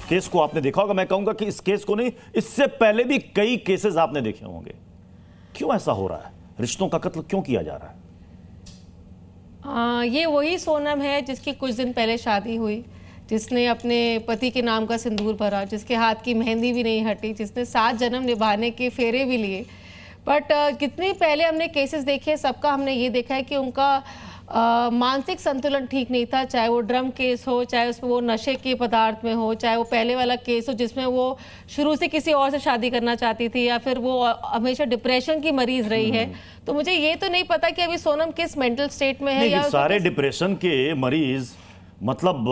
Case को आपने देखा होगा, मैं कहूंगा कि इस केस को नहीं, इससे पहले भी कई केसेस आपने देखे होंगे। क्यों ऐसा हो रहा है? रिश्तों का कत्ल क्यों किया जा रहा है? ये वही सोनम है जिसकी कुछ दिन पहले शादी हुई, जिसने अपने पति के नाम का सिंदूर भरा, जिसके हाथ की मेहंदी भी नहीं हटी, जिसने 7 जन्म निभाने के फेरे भी लिए। बट कितने पहले हमने केसेस देखे, सबका हमने ये देखा है कि उनका मानसिक संतुलन ठीक नहीं था। चाहे वो ड्रम केस हो, चाहे उसमें वो नशे के पदार्थ में हो, चाहे वो पहले वाला केस हो जिसमें वो शुरू से किसी और से शादी करना चाहती थी, या फिर वो हमेशा डिप्रेशन की मरीज रही है। तो मुझे ये तो नहीं पता कि अभी सोनम किस मेंटल स्टेट में है। या सारे डिप्रेशन के मरीज मतलब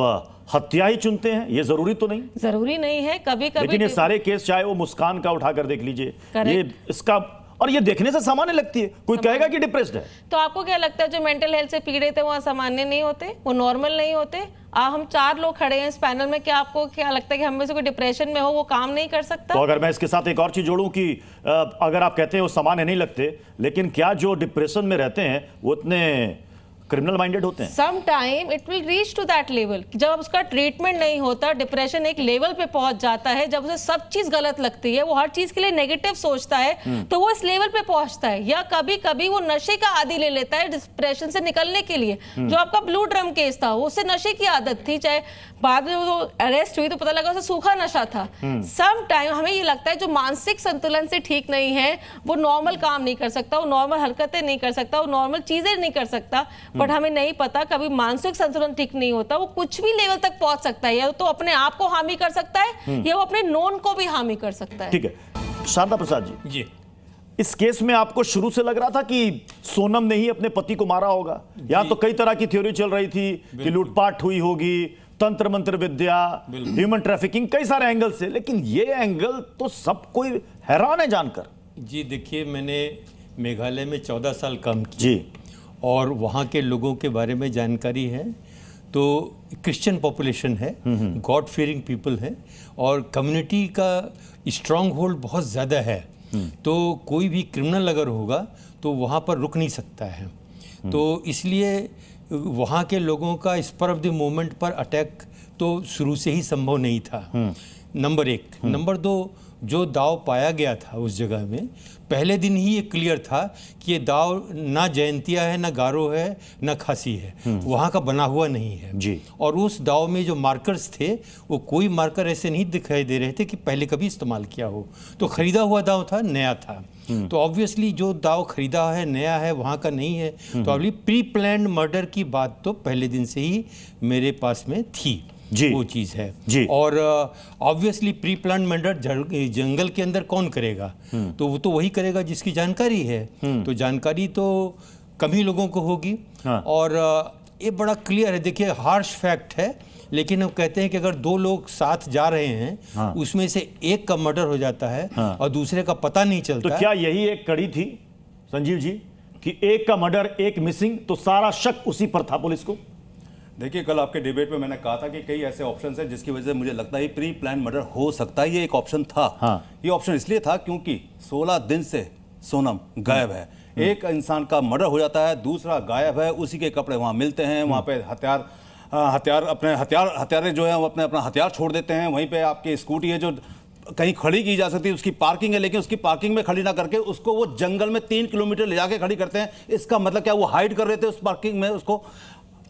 हत्या ही चुनते हैं, ये जरूरी तो नहीं, जरूरी नहीं है। कभी कभी लेकिन ये सारे केस, चाहे वो मुस्कान का उठाकर देख लीजिए, ये इसका, और ये देखने से सामान्य लगती है, कोई कहेगा कि डिप्रेस्ड है। तो आपको क्या लगता है जो मेंटल हेल्थ से पीड़ित है वो असामान्य नहीं होते, वो नॉर्मल नहीं होते? हम 4 लोग खड़े हैं इस पैनल में, क्या आपको क्या लगता है कि हम में से कोई डिप्रेशन में हो वो काम नहीं कर सकता? तो अगर मैं इसके साथ एक और चीज जोड़ूं कि अगर आप कहते हैं वो सामान्य नहीं लगते, लेकिन क्या जो डिप्रेशन में रहते हैं वो इतने क्रिमिनल माइंडेड होते हैं? Some time it will reach to that level. जब उसका ट्रीटमेंट नहीं होता, डिप्रेशन एक लेवल पे पहुंच जाता है जब उसे सब चीज गलत लगती है, वो हर चीज के लिए नेगेटिव सोचता है, तो वो इस लेवल पे पहुंचता है। या कभी कभी वो नशे का आदी ले लेता है डिप्रेशन से निकलने के लिए। जो आपका ब्लू ड्रम केस था, उससे नशे की आदत थी, चाहे बाद में वो अरेस्ट हुई तो पता लगा उसे सूखा नशा था। सम टाइम हमें ये लगता है जो मानसिक संतुलन से ठीक नहीं है वो नॉर्मल काम नहीं कर सकता, वो नॉर्मल हरकतें नहीं कर सकता, वो नॉर्मल चीजें नहीं कर सकता। बट हमें नहीं पता, कभी मानसिक संतुलन ठीक नहीं होता, वो कुछ भी लेवल तक पहुंच सकता है। या तो अपने आप को हानि कर सकता है, या वो अपने नोन को भी हानि कर सकता है। ठीक है, शारदा प्रसाद जी, इस केस में आपको शुरू से लग रहा था कि सोनम ने ही अपने पति को मारा होगा? यहां तो कई तरह की थ्योरी चल रही थी कि लूटपाट हुई होगी, तंत्र मंत्र विद्या, ह्यूमन ट्रैफिकिंग, कई सारे एंगल से, लेकिन ये एंगल तो सब कोई हैरान है जानकर। जी देखिए, मैंने मेघालय में 14 साल काम किया जी, और वहाँ के लोगों के बारे में जानकारी है। तो क्रिश्चियन पॉपुलेशन है, गॉड फियरिंग पीपल है, और कम्युनिटी का स्ट्रॉन्ग होल्ड बहुत ज़्यादा है। तो कोई भी क्रिमिनल अगर होगा तो वहाँ पर रुक नहीं सकता है। तो इसलिए वहाँ के लोगों का स्पर ऑफ द मोमेंट पर अटैक तो शुरू से ही संभव नहीं था, नंबर 1। नंबर 2, जो दाव पाया गया था उस जगह में, पहले दिन ही ये क्लियर था कि ये दाव ना जयंतिया है, ना गारो है, ना खासी है, वहाँ का बना हुआ नहीं है जी। और उस दाव में जो मार्कर्स थे वो कोई मार्कर ऐसे नहीं दिखाई दे रहे थे कि पहले कभी इस्तेमाल किया हो। तो खरीदा हुआ दाव था, नया था। तो ऑब्वियसली जो दाव खरीदा है, नया है, वहाँ का नहीं है। तो अभी प्री प्लान्ड मर्डर की बात तो पहले दिन से ही मेरे पास में थी जी, वो चीज़ है जी। और ऑब्वियसली प्री प्लान मर्डर जंगल के अंदर कौन करेगा? तो वो तो वही करेगा जिसकी जानकारी है। तो जानकारी तो कम ही लोगों को होगी। हाँ। और ये बड़ा क्लियर है, देखिए हार्श फैक्ट है, लेकिन हम कहते हैं कि अगर 2 लोग साथ जा रहे हैं, हाँ, उसमें से एक का मर्डर हो जाता है, हाँ, और दूसरे का पता नहीं चलता। तो क्या यही एक कड़ी थी संजीव जी कि एक का मर्डर, एक मिसिंग, तो सारा शक उसी पर था पुलिस को? देखिए, कल आपके डिबेट में मैंने कहा था कि कई ऐसे ऑप्शंस हैं जिसकी वजह से मुझे लगता है प्री प्लान मर्डर हो सकता है। ये एक ऑप्शन था। हाँ। ये ऑप्शन इसलिए था क्योंकि 16 दिन से सोनम गायब है। एक इंसान का मर्डर हो जाता है, दूसरा गायब है, उसी के कपड़े वहाँ मिलते हैं, वहाँ पे हथियारे जो है वो अपना हथियार छोड़ देते हैं। वहीं पे आपकी स्कूटी है जो कहीं खड़ी की जा सकती है, उसकी पार्किंग है, लेकिन उसकी पार्किंग में खड़ी ना करके उसको वो जंगल में 3 किलोमीटर ले जाके खड़ी करते हैं। इसका मतलब क्या, वो हाइड कर रहे थे उस पार्किंग में उसको?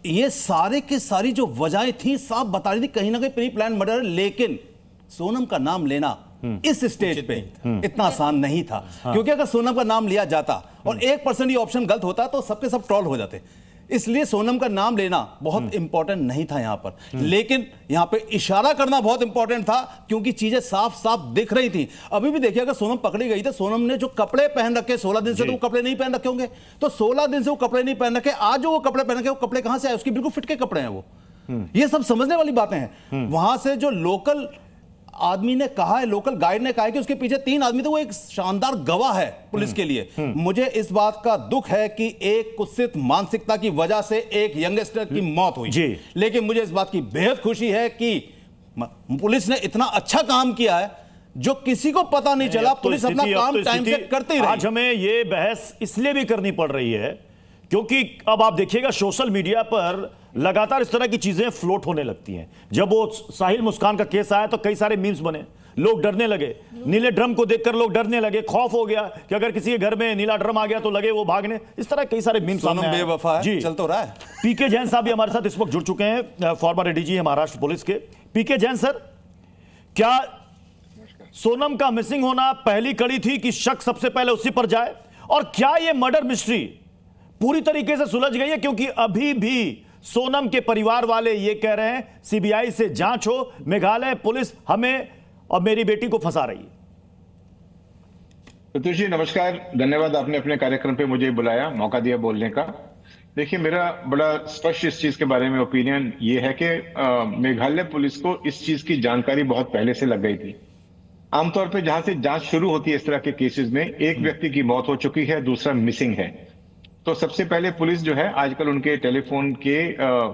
ये सारे की सारी जो वजहें थी साफ बता रही थी कहीं ना कहीं प्री प्लान मर्डर। लेकिन सोनम का नाम लेना इस स्टेज पे इतना आसान नहीं था। हाँ। क्योंकि अगर सोनम का नाम लिया जाता और 1% ये ऑप्शन गलत होता तो सबके सब ट्रोल हो जाते। इसलिए सोनम का नाम लेना बहुत इंपॉर्टेंट नहीं था यहां पर, लेकिन यहां पे इशारा करना बहुत इंपॉर्टेंट था क्योंकि चीजें साफ साफ दिख रही थी। अभी भी देखिए, अगर सोनम पकड़ी गई तो सोनम ने जो कपड़े पहन रखे 16 दिन से, तो वो कपड़े नहीं पहन रखे होंगे। तो 16 दिन से वो कपड़े नहीं पहन रखे, आज जो वो कपड़े पहन रखे वो कपड़े कहां से आए? उसकी बिल्कुल फिट के कपड़े हैं वो। ये सब समझने वाली बातें हैं। वहां से जो लोकल आदमी ने कहा है, लोकल गाइड ने कहा है कि उसके पीछे 3 आदमी थे, वो एक शानदार गवाह है पुलिस के लिए। मुझे इस बात का दुख है कि एक कुत्सित मानसिकता की वजह से एक यंगस्टर की मौत हुई जी। लेकिन मुझे इस बात की बेहद खुशी है कि पुलिस ने इतना अच्छा काम किया है जो किसी को पता नहीं चला। पुलिस अपना काम टाइम से करती रही। आज हमें यह बहस इसलिए भी करनी पड़ रही है क्योंकि अब आप देखिएगा सोशल मीडिया पर लगातार इस तरह की चीजें फ्लोट होने लगती हैं। जब वो साहिल मुस्कान का केस आया तो कई सारे मीम्स बने, लोग डरने लगे, नीले ड्रम को देखकर लोग डरने लगे, खौफ हो गया कि अगर किसी के घर में नीला ड्रम आ गया तो लगे वो भागने। इस तरह कई सारे मीम्स सोनम बेवफा है, जी चल तो रहा है। पीके जैन साहब भी हमारे साथ इस वक्त जुड़ चुके हैं, फॉर्मर एडीजी है महाराष्ट्र पुलिस के। पीके जैन सर, क्या सोनम का मिसिंग होना पहली कड़ी थी कि शक सबसे पहले उसी पर जाए, और क्या यह मर्डर मिस्ट्री पूरी तरीके से सुलझ गई है? क्योंकि अभी भी सोनम के परिवार वाले ये कह रहे हैं सीबीआई से जांच हो, मेघालय पुलिस हमें और मेरी बेटी को फंसा रही है। प्रत्युष जी नमस्कार, धन्यवाद आपने अपने कार्यक्रम पे मुझे बुलाया, मौका दिया बोलने का। देखिए, मेरा बड़ा स्पष्ट इस चीज के बारे में ओपिनियन ये है कि मेघालय पुलिस को इस चीज की जानकारी बहुत पहले से लग गई थी। आमतौर पे जहां से जांच शुरू होती है इस तरह के केसेस में, एक व्यक्ति की मौत हो चुकी है, दूसरा मिसिंग है, तो सबसे पहले पुलिस जो है आजकल उनके टेलीफोन के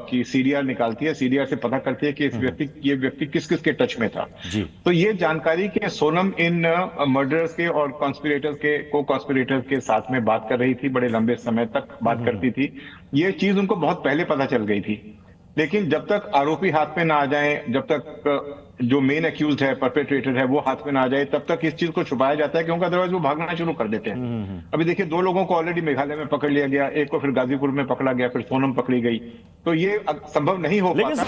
की सीडीआर निकालती है, सीडीआर से पता करती है कि ये व्यक्ति किस किस के टच में था। तो ये जानकारी कि सोनम इन मर्डरर्स के और को कॉन्स्पिरेटर्स के साथ में बात कर रही थी, बड़े लंबे समय तक बात करती थी, ये चीज उनको बहुत पहले पता चल गई थी। लेकिन जब तक आरोपी हाथ में ना आ जाए, जब तक जो मेन एक्यूज्ड है, परपेट्रेटर है, वो हाथ में ना आ जाए, तब तक इस चीज को छुपाया जाता है, क्योंकि अदरवाइज वो भागना शुरू कर देते हैं। अभी देखिए, 2 लोगों को ऑलरेडी मेघालय में पकड़ लिया गया, एक को फिर गाजीपुर में पकड़ा गया, फिर सोनम पकड़ी गई, तो ये संभव नहीं हो पाता।